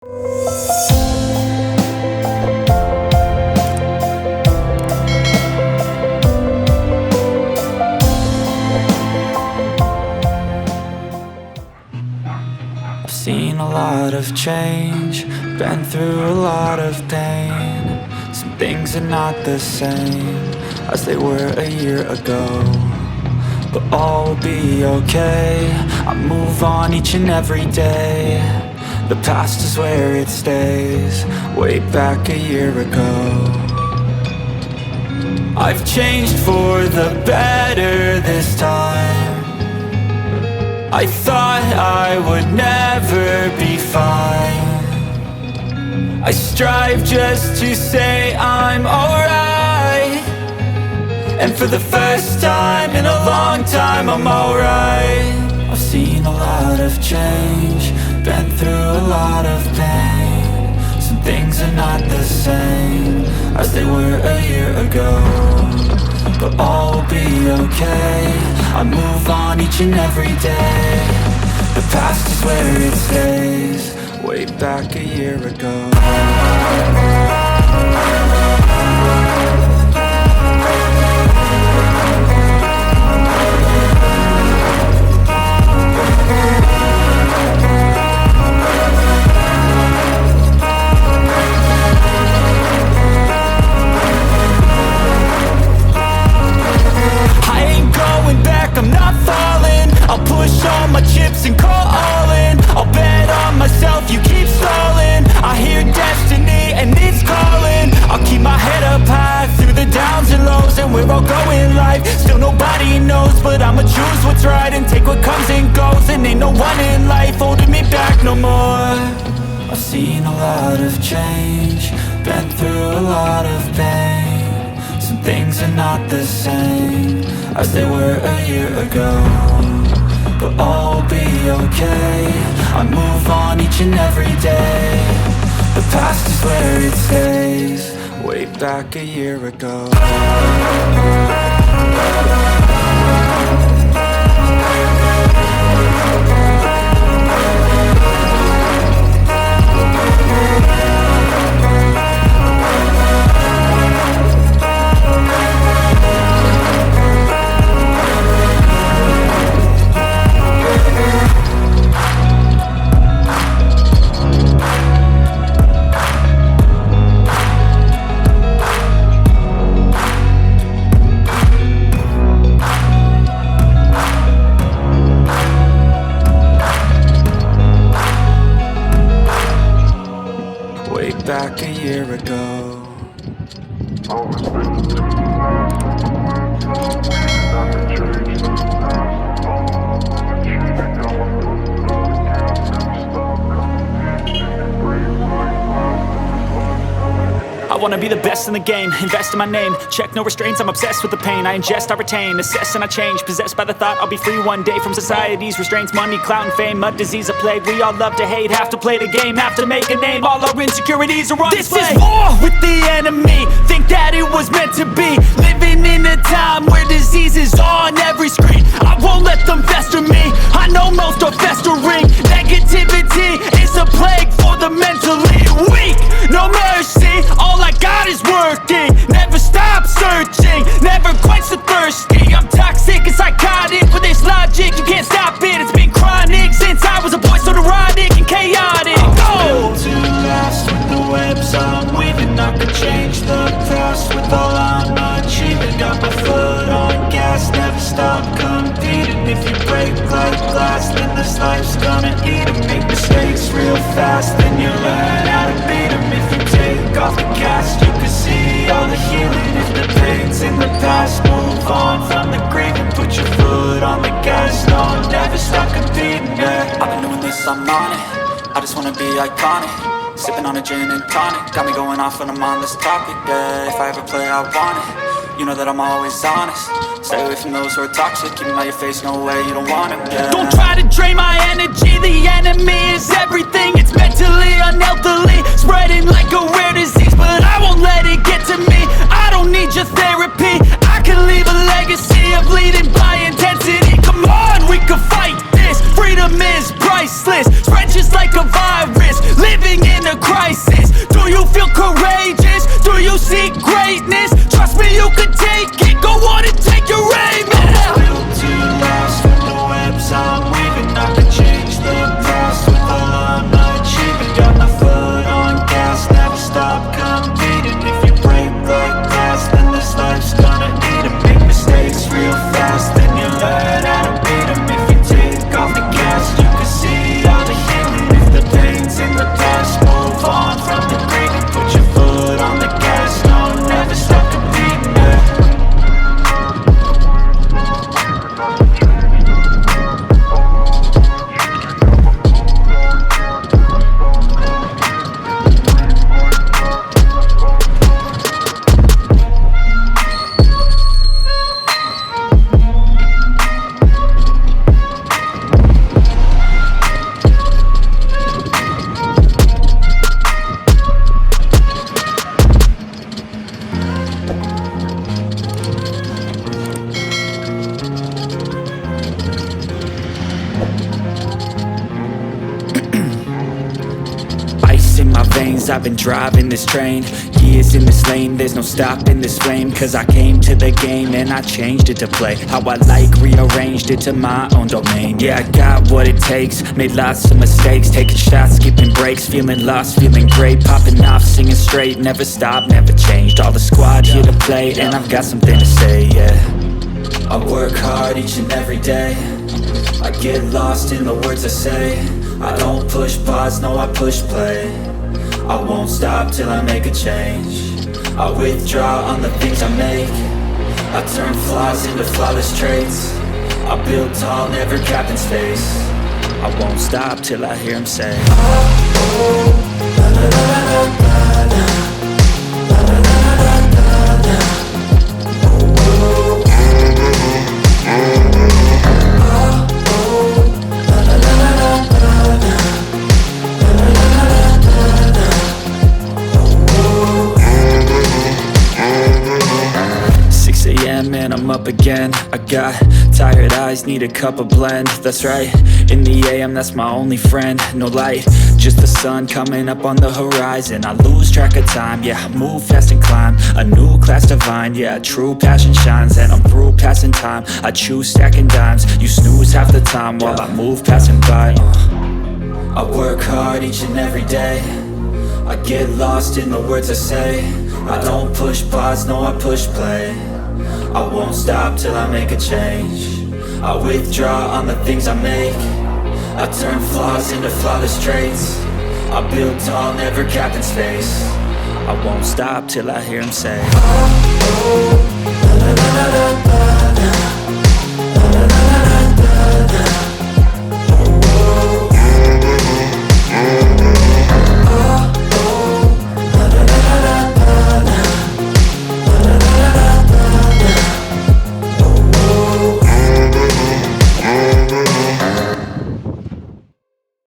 I've seen a lot of change, been through a lot of pain. Some things are not the same as they were a year ago, but all will be okay. I move on each and every day. The past is where it stays, way back a year ago. I've changed for the better this time. I thought I would never be fine. I strive just to say I'm alright, and for the first time in a long time I'm alright. I've seen a lot of change, been through a lot of pain. Some things are not the same as they were a year ago, but all will be okay. I move on each and every day. The past is where it stays, way back a year ago. I'm not falling, I'll push all my chips and call all in. I'll bet on myself, you keep stalling. I hear destiny and it's calling. I'll keep my head up high through the downs and lows, and we're all going life. Still nobody knows, but I'ma choose what's right and take what comes and goes. And ain't no one in life holding me back no more. I've seen a lot of change, been through a lot of pain. Some things are not the same as they were a year ago, but all will be okay. I move on each and every day. The past is where it stays, way back a year ago. Back a year ago. I wanna be the best in the game, invest in my name. Check no restraints, I'm obsessed with the pain. I ingest, I retain, assess and I change. Possessed by the thought I'll be free one day from society's restraints. Money, clout and fame, a disease, a plague. We all love to hate, have to play the game, have to make a name. All our insecurities are on display. This is war with the enemy, think that it was meant to be. Living in a time where disease is on every screen. I won't let them fester me, I know most are festering. Negativity is a plague for the mentally weak. No mercy, all I got is working. Never stop searching, never quench the thirsty. I'm toxic and psychotic with this logic, you can't stop it. It's been chronic since I was a boy, so neurotic and chaotic. I'm built to last with the webs I'm weaving. I could change the past with all I'm achieving. Got my foot on gas, never stop competing. If you break like glass, then this life's gonna eat 'em. Make mistakes real fast, then you learn how to beat 'em. If you take off the cast, you can see all the healing. If the pain's in the past, move on from the grave and put your foot on the gas. No, never stop competing, yeah. I've been doing this, I'm on it. I just wanna be iconic. Sipping on a gin and tonic, got me going off when I'm on this topic, yeah. If I ever play, I want it. You know that I'm always honest. Stay away from those who are toxic. Keep them out your face, no way, you don't want it, yeah. Don't try to drain my energy. The enemy is everything. It's mentally, unhealthily, spreading like a rare disease. But I won't let it get to me. I don't need your therapy. I can leave a legacy of leading by intensity. Come on, we can fight this. Freedom is priceless. Spread just like a virus. Living in veins, I've been driving this train. Years in this lane, there's no stopping this flame. Cause I came to the game and I changed it to play how I like, rearranged it to my own domain. Yeah, I got what it takes, made lots of mistakes, taking shots, skipping breaks, feeling lost, feeling great, popping off, singing straight, never stopped, never changed. All the squad here to play, and I've got something to say, yeah. I work hard each and every day, I get lost in the words I say. I don't push pause, no, I push play. I won't stop till I make a change. I withdraw on the things I make. I turn flaws into flawless traits. I build tall, never capped in space. I won't stop till I hear him say, oh, la la la la la la, la la la la la la, oh, oh, la la la la la la, la la la la la la, oh, 6 a.m. and I'm up again. I got tired eyes, need a cup of blend. That's right, in the AM, that's my only friend. No light, just the sun coming up on the horizon. I lose track of time, yeah, I move fast and climb a new class divine, yeah, true passion shines. And I'm through passing time, I choose stacking dimes. You snooze half the time while I move passing by. I work hard each and every day, I get lost in the words I say. I don't push pause, no, I push play. I won't stop till I make a change. I withdraw on the things I make. I turn flaws into flawless traits. I build tall, never capped in space. I won't stop till I hear him say, oh, oh.